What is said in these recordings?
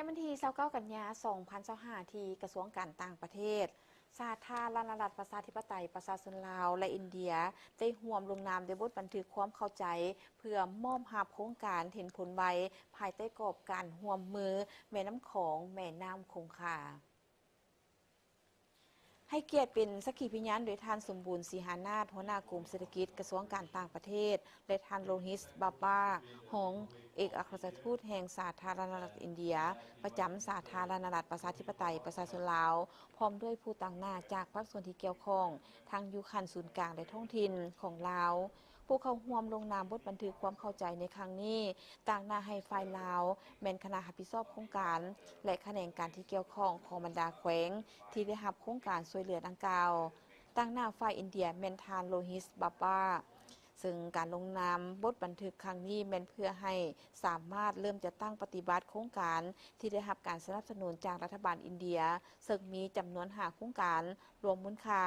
วันที่29กันยายน2025ที่กระทรวงการต่างประเทศสาธารณรัฐประชาธิปไตยประชาชนลาวและอินเดียได้ร่วมลงนามในบทบันทึกความเข้าใจเพื่อมอบรับโครงการเห็นผลไวภายใต้กรอบการร่วมมือแม่น้ำของแม่น้ำคงคาให้เกียรติเป็นสักขีพยานโดยท่านสมบูรณ์สีหานาถหัวหน้ากรมเศรษฐกิจกระทรวงการต่างประเทศและท่านโลฮิสบาบาฮองเอกอัครราชทูตแห่งสาธารณรัฐอินเดียประจำสาธารณรัฐประชาธิปไตยประชาชนลาวพร้อมด้วยผู้ต่างหน้าจากภาคส่วนที่เกี่ยวข้องทางยุคันศูนย์กลางและท้องถิ่นของลาวผู้เข้าร่วมลงนามบทบันทึกความเข้าใจในครั้งนี้ต่างหน้าให้ฝ่ายลาวแม่นคณะรับผิดชอบโครงการและแขนงการที่เกี่ยวข้องของบรรดาแขวงที่ได้รับโครงการช่วยเหลือดังกล่าวต่างหน้าฝ่ายอินเดียแม่นทานโลฮิสบาบาซึ่งการลงนามบทบันทึกครั้งนี้แม่นเพื่อให้สามารถเริ่มจะตั้งปฏิบัติโครงการที่ได้รับการสนับสนุนจากรัฐบาลอินเดียซึ่งมีจำนวน5โครงการรวมมูลค่า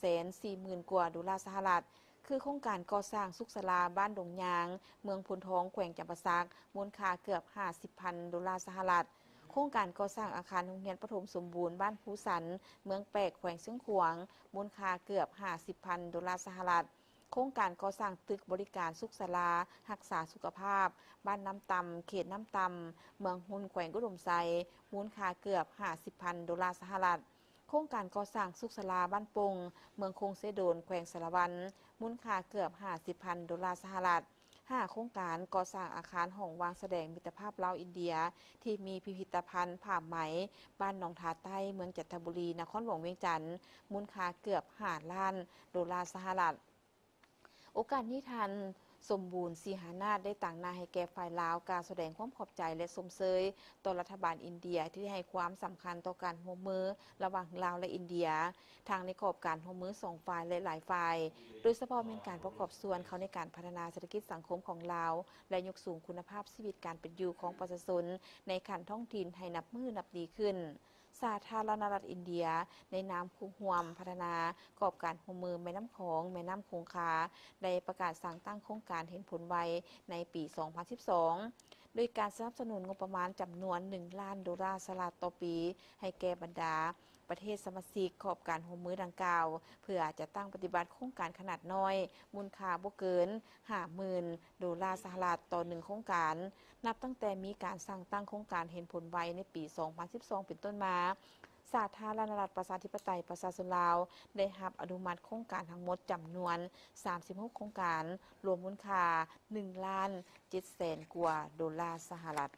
240,000 กว่าดอลลาร์สหรัฐคือโครงการก่อสร้างสุขศาลาบ้านดงยางเมืองพุนทองแขวงจำปาสักมูลค่าเกือบ 50,000 ดอลลาร์สหรัฐโครงการก่อสร้างอาคารโรงเรียนประถมสมบูรณ์บ้านภูสันเมืองแปกแขวงเชียงขวางมูลค่าเกือบ 50,000 ดอลลาร์สหรัฐโครงการก่อสร้างตึกบริการสุขศาลารักษาสุขภาพบ้านน้ำตำเขตน้ำตำเมืองหุนแขวงกุดมไซมูลค่าเกือบ 50,000 ดอลลาร์สหรัฐโครงการก่อสร้างสุขศาลาบ้านปงเมืองคงเซโดนแขวงสารวันมูลค่าเกือบ 50,000 ดอลลาร์สหรัฐ5โครงการก่อสร้างอาคารห้องวางแสดงมิตรภาพลาวอินเดียที่มีพิพิธภัณฑ์ผ้าไหมบ้านหนองทาใต้เมืองจันทบุรีนครหลวงเวียงจันทน์มูลค่าเกือบ5 ล้านดอลลาร์สหรัฐโอกาสนี้ทันสมบูรณ์สีหานาถได้ต่างหน้าให้แก่ฝ่ายลาวการแสดงความขอบใจและสมเสยต่อรัฐบาลอินเดียที่ให้ความสำคัญต่อการร่วมมือระหว่างลาวและอินเดียทางในกรอบการร่วมมือ2ฝ่ายและหลายฝ่ายโดยเฉพาะเป็นการประกอบส่วนเขาในการพัฒนาเศรษฐกิจสังคมของลาวและยกสูงคุณภาพชีวิตการเป็นอยู่ของประชาชนในขันท้องถิ่นให้นับมือนับดีขึ้นสาธารณรัฐอินเดียในนามคู่ร่วมพัฒนากอบการร่วมมือแม่น้ำของแม่น้ำคงคาได้ประกาศสั่งตั้งโครงการเห็นผลไวในปี 2012 โดยการสนับสนุนงบประมาณจำนวน1 ล้านดอลลาร์สหรัฐต่อปีให้แก่บรรดาประเทศสมาชิกขอบการร่วมมือดังกล่าวเพื่อจะตั้งปฏิบัติโครงการขนาดน้อยมูลค่าบ่เกิน 50,000 ดอลลาร์สหรัฐต่อ1โครงการนับตั้งแต่มีการสั่งตั้งโครงการเห็นผลไวในปี 2012 เป็นต้นมาสาธารณรัฐประชาธิปไตยประชาชนลาวได้รับอนุมัติโครงการทั้งหมดจำนวน36โครงการรวมมูลค่า1 ล้าน7แสนกว่าดอลลาร์สหรัฐ